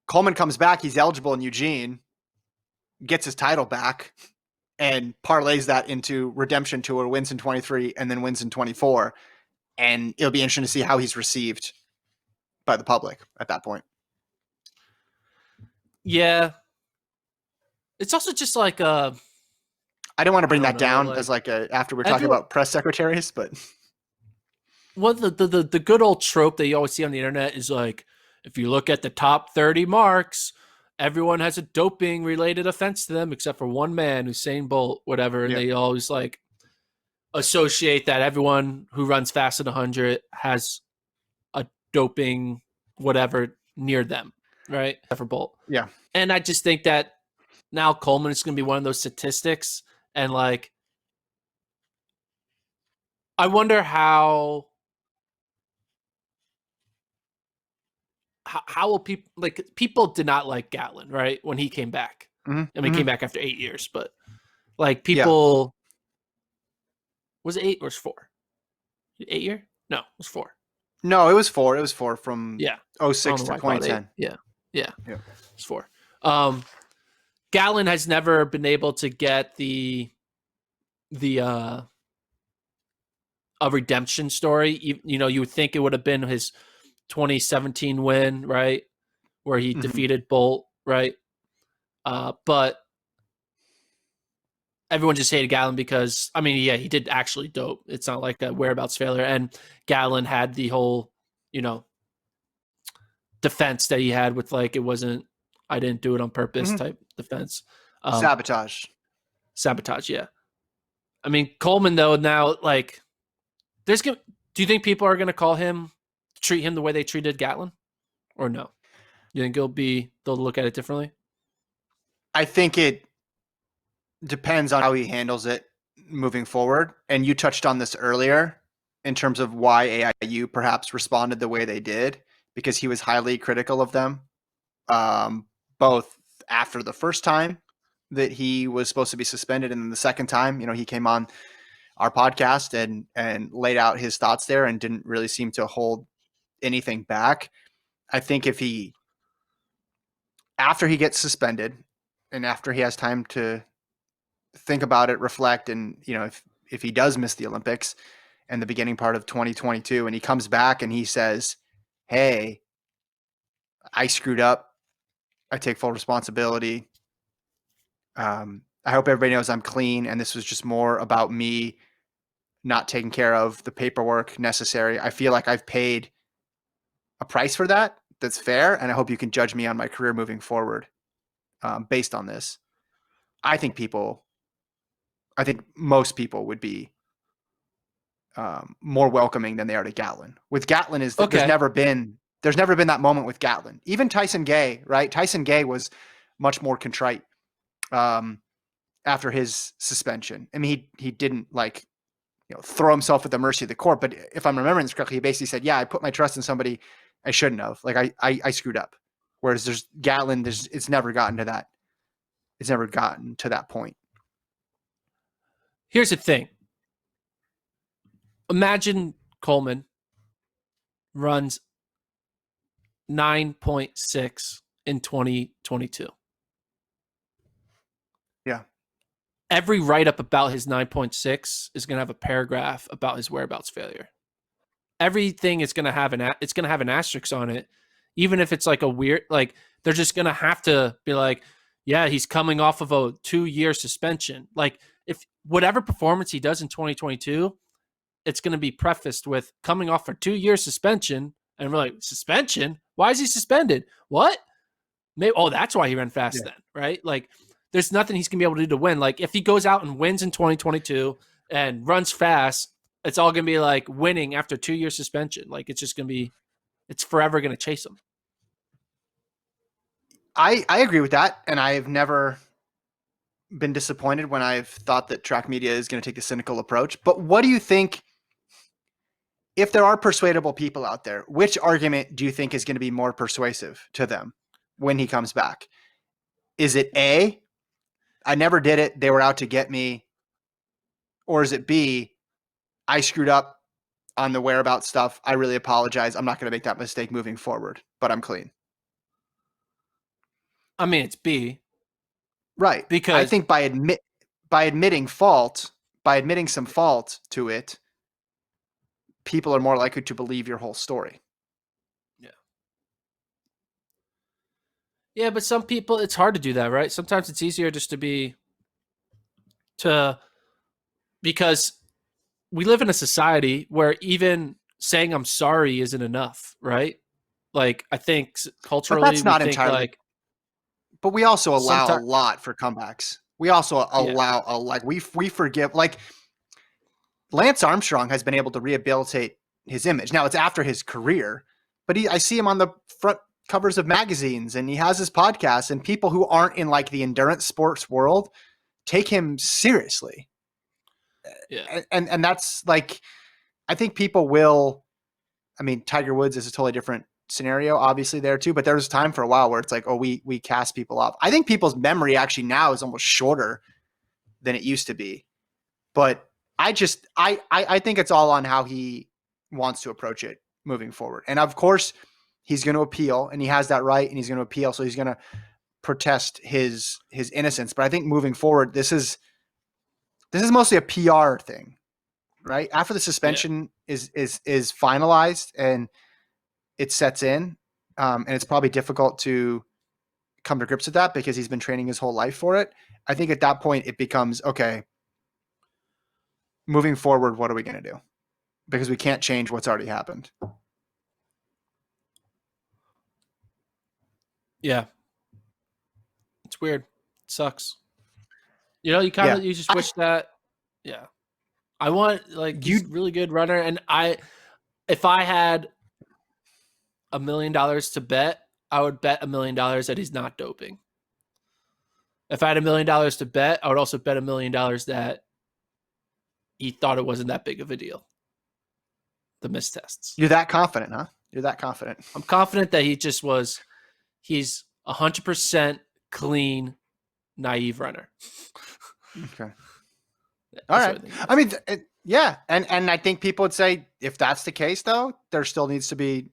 Coleman comes back. He's eligible in Eugene, gets his title back, and parlays that into redemption tour, wins in 23, and then wins in 24. And it'll be interesting to see how he's received by the public at that point. Yeah. It's also just like I don't want to bring that down as after we're talking about press secretaries, but the good old trope that you always see on the internet is like, if you look at the top 30 marks, everyone has a doping related offense to them except for one man, Usain Bolt, whatever. And they always like associate that everyone who runs fast at 100 has a doping whatever near them, right? Except for Bolt. Yeah. And I just think that now Coleman is going to be one of those statistics. And like, I wonder how will people did not like Gatlin, right? When he came back. Mm-hmm. I mean, he came back after 8 years, but like people, was it 8 or was it 4? 8 year? No, it was 4. No, it was 4. It was 4 from 06 to 2010. Yeah. It's 4. Gatlin has never been able to get the a redemption story. You would think it would have been his 2017 win, right? Where he defeated Bolt, right? But everyone just hated Gatlin because, I mean, he did actually dope. It's not like a whereabouts failure. And Gatlin had the whole, defense that he had with like, it wasn't, I didn't do it on purpose type defense. Sabotage, yeah. I mean, Coleman, though, now, like, do you think people are going to treat him the way they treated Gatlin? Or no? You think they'll look at it differently? I think it depends on how he handles it moving forward. And you touched on this earlier in terms of why AIU perhaps responded the way they did, because he was highly critical of them, both after the first time that he was supposed to be suspended and then the second time, he came on our podcast and laid out his thoughts there and didn't really seem to hold anything back. I think after he gets suspended and after he has time to think about it, reflect, and if he does miss the Olympics and the beginning part of 2022 and he comes back and he says, "Hey, I screwed up. I take full responsibility. I hope everybody knows I'm clean, and this was just more about me not taking care of the paperwork necessary. I feel like I've paid a price for that. That's fair, and I hope you can judge me on my career moving forward based on this. I think most people would be more welcoming than they are to Gatlin. With Gatlin, there's never been that moment with Gatlin. Even Tyson Gay, right? Tyson Gay was much more contrite after his suspension. I mean, he didn't throw himself at the mercy of the court. But if I'm remembering this correctly, he basically said, "Yeah, I put my trust in somebody I shouldn't have. Like I screwed up." Whereas there's Gatlin, it's never gotten to that. It's never gotten to that point. Here's the thing. Imagine Coleman runs 9.6 in 2022. Yeah. Every write-up about his 9.6 is going to have a paragraph about his whereabouts failure. Everything is going to have an asterisk on it, even if it's like a weird, like they're just going to have to be like, yeah, he's coming off of a 2-year suspension. Like if whatever performance he does in 2022, it's going to be prefaced with coming off for 2-year suspension. And we're like, suspension? Why is he suspended? What? Maybe, that's why he ran fast then, right? Like there's nothing he's going to be able to do to win. Like if he goes out and wins in 2022 and runs fast, it's all going to be like winning after 2-year suspension. Like it's just going to be, it's forever going to chase him. I agree with that. And I've never been disappointed when I've thought that track media is going to take the cynical approach. But what do you think, if there are persuadable people out there, which argument do you think is going to be more persuasive to them when he comes back? Is it A, I never did it, they were out to get me? Or is it B, I screwed up on the whereabouts stuff, I really apologize, I'm not going to make that mistake moving forward, but I'm clean? I mean, it's B. Right. Because I think by admitting some fault to it, people are more likely to believe your whole story. Yeah. Yeah, but some people, it's hard to do that, right? Sometimes it's easier just because we live in a society where even saying I'm sorry isn't enough, right? Like I think culturally, but that's not entirely. But we also allow a lot for comebacks. We also allow we forgive. Like Lance Armstrong has been able to rehabilitate his image. Now it's after his career, but I see him on the front covers of magazines, and he has his podcast, and people who aren't in like the endurance sports world take him seriously. Yeah. And that's like, I think people will. I mean, Tiger Woods is a totally different scenario, obviously there too, but there was a time for a while where it's like, oh, we cast people off. I think people's memory actually now is almost shorter than it used to be. But I think it's all on how he wants to approach it moving forward. And of course, he's going to appeal, and he has that right, and he's going to appeal, so he's going to protest his innocence. But I think moving forward, this is mostly a PR thing, right? After the suspension is finalized and it sets in, and it's probably difficult to come to grips with that because he's been training his whole life for it. I think at that point it becomes, okay, moving forward, what are we going to do? Because we can't change what's already happened. Yeah. It's weird. It sucks. You know, you just wish that. Yeah. I want he's a really good runner. And if I had $1 million to bet, I would bet $1 million that he's not doping. If I had $1 million to bet, I would also bet $1 million that he thought it wasn't that big of a deal. The missed tests. You're that confident, huh? You're that confident. I'm confident that he's 100% clean, naive runner. Okay. All right. I mean, yeah. And I think people would say if that's the case, though, there still needs to be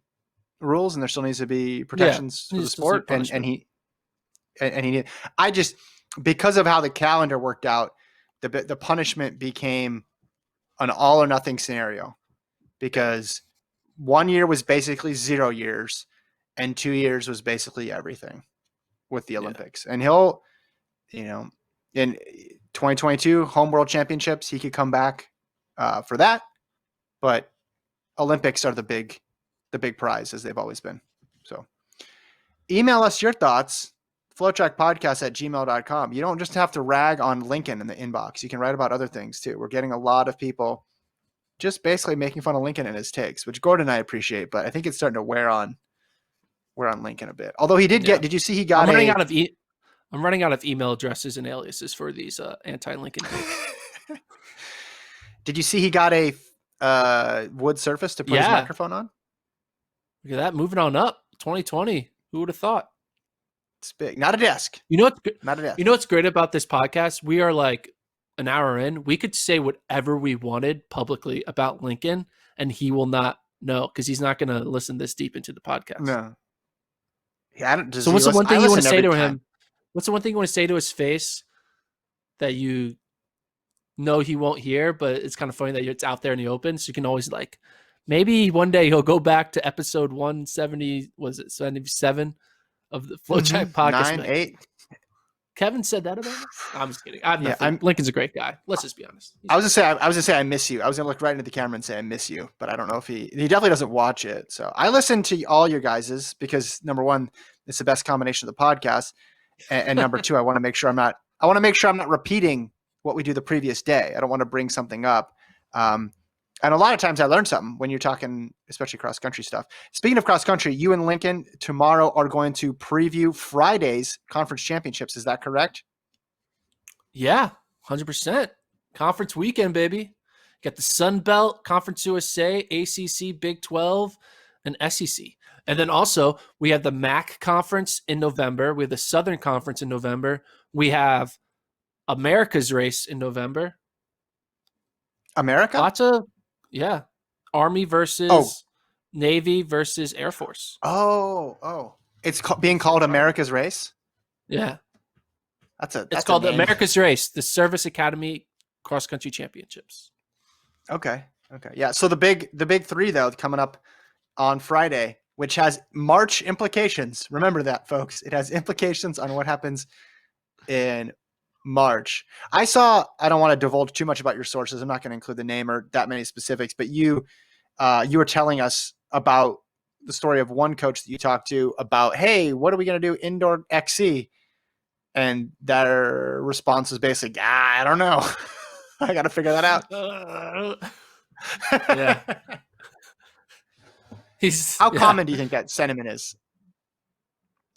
rules and there still needs to be protections for the sport. And he did. I just, because of how the calendar worked out, the punishment became an all or nothing scenario, because 1 year was basically 0 years and 2 years was basically everything. with the Olympics. And he'll, in 2022 home world championships, he could come back for that. But Olympics are the big prize, as they've always been. So email us your thoughts, FloTrackPodcast@gmail.com. You don't just have to rag on Lincoln in the inbox. You can write about other things too. We're getting a lot of people just basically making fun of Lincoln and his takes, which Gordon and I appreciate, but I think it's starting to wear on Lincoln a bit. Although he did did you see he got I'm running out of email addresses and aliases for these anti-Lincoln takes. Did you see he got a wood surface to put his microphone on? Look at that, moving on up. 2020. Who would have thought? It's big. Not a desk. Not a desk. You know what's great about this podcast? We are like an hour in. We could say whatever we wanted publicly about Lincoln, and he will not know because he's not going to listen this deep into the podcast. No. So what's the one thing you want to say to him? What's the one thing you want to say to his face that you know he won't hear, but it's kind of funny that it's out there in the open, so you can always like, maybe one day he'll go back to episode 170, was it 77 of the FloTrack podcast? 9-8. Kevin said that about me? I'm just kidding. Lincoln's a great guy. Let's just be honest. I was gonna say I miss you. I was gonna look right into the camera and say I miss you, but I don't know if he definitely doesn't watch it. So I listen to all your guys's because number one, it's the best combination of the podcast, and number two, I want to make sure I'm not repeating what we do the previous day. I don't want to bring something up. And a lot of times I learn something when you're talking, especially cross country stuff. Speaking of cross country, you and Lincoln tomorrow are going to preview Friday's conference championships. Is that correct? Yeah, 100%. Conference weekend, baby. Got the Sun Belt, Conference USA, ACC, Big 12, and SEC. And then also we have the MAC conference in November. We have the Southern Conference in November. We have America's race in November. America? Lots of, Army versus Navy versus Air Force. Oh. It's being called America's race? Yeah. It's called America's Race, the Service Academy Cross Country Championships. Okay. Yeah. So the big three though coming up on Friday, which has March implications. Remember that, folks. It has implications on what happens in March. I don't want to divulge too much about your sources. I'm not going to include the name or that many specifics, but you were telling us about the story of one coach that you talked to about, hey, what are we going to do indoor XC? And their response was basically, I don't know. I got to figure that out. Yeah. How common do you think that sentiment is?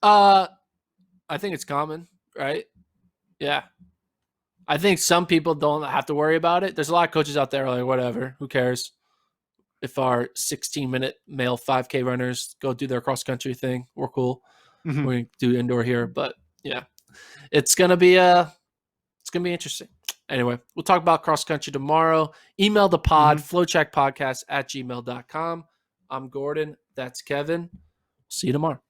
I think it's common, right? Yeah. I think some people don't have to worry about it. There's a lot of coaches out there like, whatever, who cares if our 16-minute male 5K runners go do their cross-country thing. We're cool. Mm-hmm. We do indoor here. But, yeah, it's going to be interesting. Anyway, we'll talk about cross-country tomorrow. Email the pod, FloTrackPodcast@gmail.com. I'm Gordon. That's Kevin. See you tomorrow.